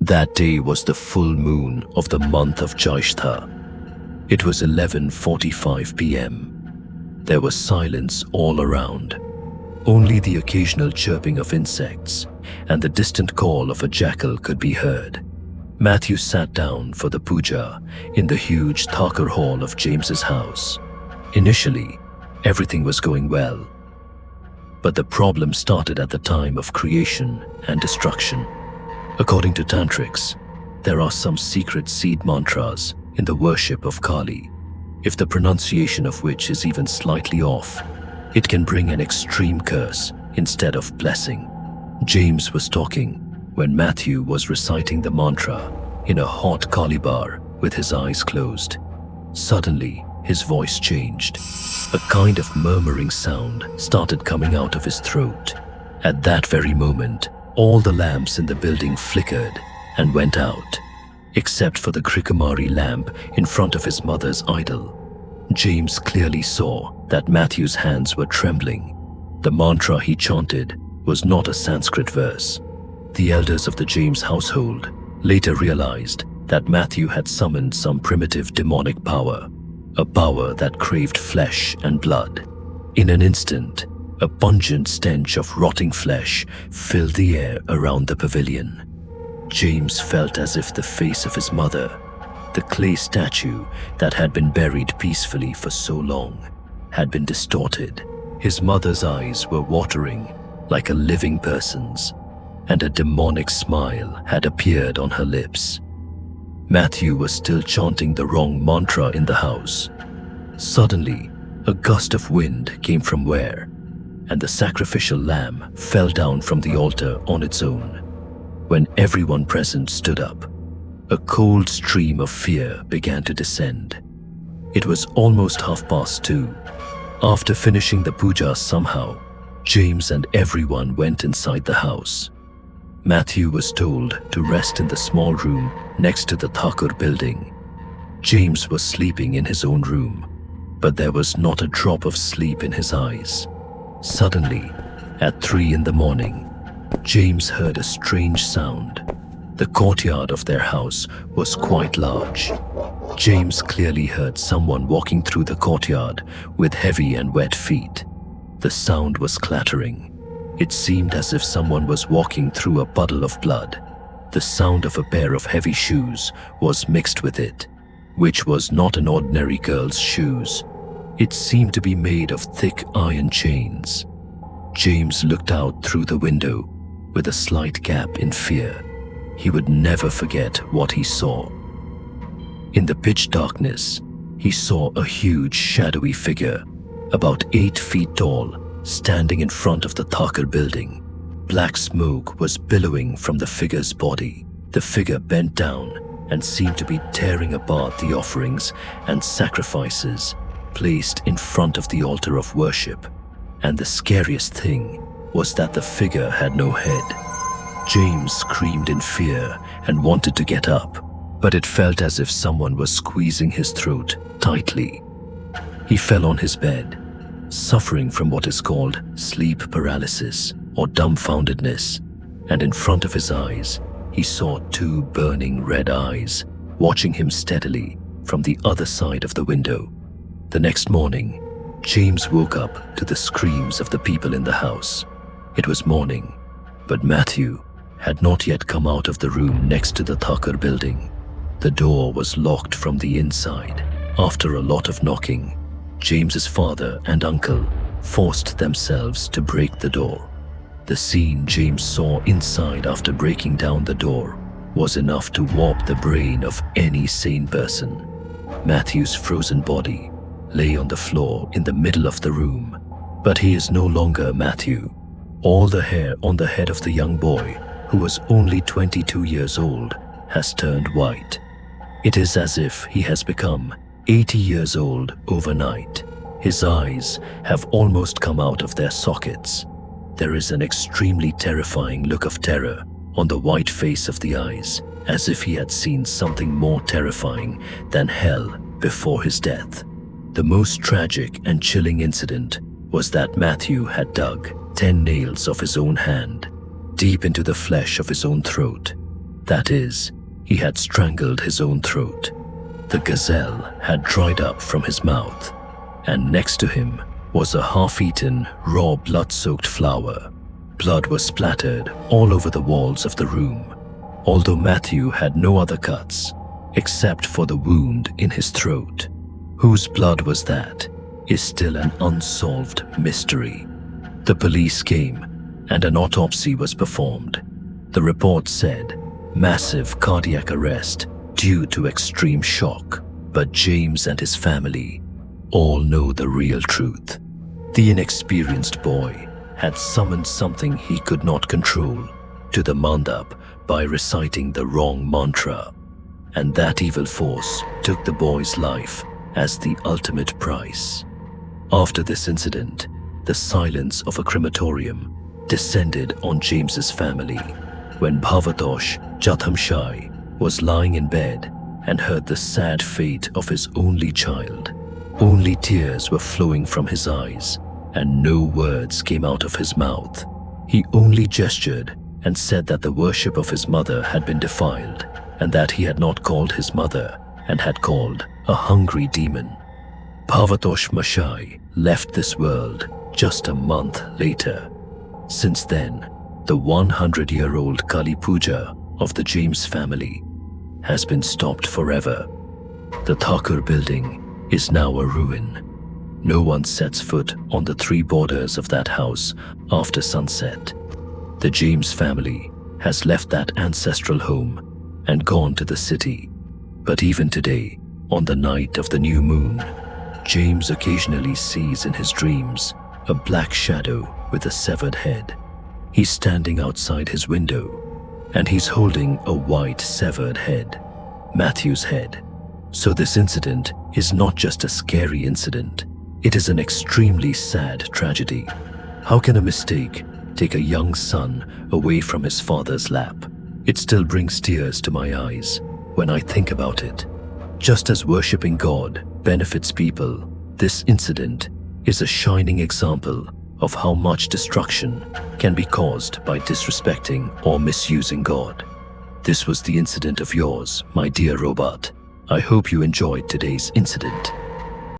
That day was the full moon of the month of Jaishtha. It was 11:45 p.m. There was silence all around. Only the occasional chirping of insects and the distant call of a jackal could be heard. Matthew sat down for the puja in the huge Thakur hall of James's house. Initially, everything was going well. But the problem started at the time of creation and destruction. According to Tantrics, there are some secret seed mantras in the worship of Kali. If the pronunciation of which is even slightly off, it can bring an extreme curse instead of blessing. James was talking when Matthew was reciting the mantra in a hot Kali bar with his eyes closed. Suddenly, his voice changed. A kind of murmuring sound started coming out of his throat. At that very moment, all the lamps in the building flickered and went out, except for the Krikumari lamp in front of his mother's idol. James clearly saw that Matthew's hands were trembling. The mantra he chanted was not a Sanskrit verse. The elders of the James household later realized that Matthew had summoned some primitive demonic power, a power that craved flesh and blood. In an instant, a pungent stench of rotting flesh filled the air around the pavilion. James felt as if the face of his mother, the clay statue that had been buried peacefully for so long, had been distorted. His mother's eyes were watering like a living person's, and a demonic smile had appeared on her lips. Matthew was still chanting the wrong mantra in the house. Suddenly, a gust of wind came from where, and the sacrificial lamb fell down from the altar on its own. When everyone present stood up, a cold stream of fear began to descend. It was almost 2:30. After finishing the puja somehow, James and everyone went inside the house. Matthew was told to rest in the small room next to the Thakur building. James was sleeping in his own room, but there was not a drop of sleep in his eyes. Suddenly, at 3 in the morning, James heard a strange sound. The courtyard of their house was quite large. James clearly heard someone walking through the courtyard with heavy and wet feet. The sound was clattering. It seemed as if someone was walking through a puddle of blood. The sound of a pair of heavy shoes was mixed with it, which was not an ordinary girl's shoes. It seemed to be made of thick iron chains. James looked out through the window with a slight gap in fear. He would never forget what he saw. In the pitch darkness, he saw a huge shadowy figure, about 8 feet tall, standing in front of the Thakur building. Black smoke was billowing from the figure's body. The figure bent down and seemed to be tearing apart the offerings and sacrifices placed in front of the altar of worship. And the scariest thing was that the figure had no head. James screamed in fear and wanted to get up, but it felt as if someone was squeezing his throat tightly. He fell on his bed, suffering from what is called sleep paralysis or dumbfoundedness, and in front of his eyes, he saw 2 burning red eyes watching him steadily from the other side of the window. The next morning, James woke up to the screams of the people in the house. It was morning, but Matthew had not yet come out of the room next to the Thakur building. The door was locked from the inside. After a lot of knocking, James's father and uncle forced themselves to break the door. The scene James saw inside after breaking down the door was enough to warp the brain of any sane person. Matthew's frozen body lay on the floor in the middle of the room, but he is no longer Matthew. All the hair on the head of the young boy, who was only 22 years old, has turned white. It is as if he has become 80 years old overnight. His eyes have almost come out of their sockets. There is an extremely terrifying look of terror on the white face of the eyes, as if he had seen something more terrifying than hell before his death. The most tragic and chilling incident was that Matthew had dug 10 nails of his own hand deep into the flesh of his own throat. That is, he had strangled his own throat. The gazelle had dried up from his mouth, and next to him was a half-eaten, raw blood-soaked flower. Blood was splattered all over the walls of the room, although Matthew had no other cuts except for the wound in his throat. Whose blood was that is still an unsolved mystery. The police came and an autopsy was performed. The report said massive cardiac arrest due to extreme shock, but James and his family all know the real truth. The inexperienced boy had summoned something he could not control to the mandap by reciting the wrong mantra, and that evil force took the boy's life as the ultimate price. After this incident, the silence of a crematorium descended on James's family when Bhavatosh Jathamshai was lying in bed and heard the sad fate of his only child. Only tears were flowing from his eyes, and no words came out of his mouth. He only gestured and said that the worship of his mother had been defiled, and that he had not called his mother and had called a hungry demon. Bhavatosh Mashai left this world just a month later. Since then, the 100-year-old Kali Puja of the James family has been stopped forever. The Thakur building is now a ruin. No one sets foot on the three borders of that house after sunset. The James family has left that ancestral home and gone to the city. But even today, on the night of the new moon, James occasionally sees in his dreams a black shadow with a severed head. He's standing outside his window, and he's holding a white severed head, Matthew's head. So this incident is not just a scary incident, it is an extremely sad tragedy. How can a mistake take a young son away from his father's lap? It still brings tears to my eyes when I think about it. Just as worshipping God benefits people, this incident is a shining example of how much destruction can be caused by disrespecting or misusing God. This was the incident of yours, my dear robot. I hope you enjoyed today's incident.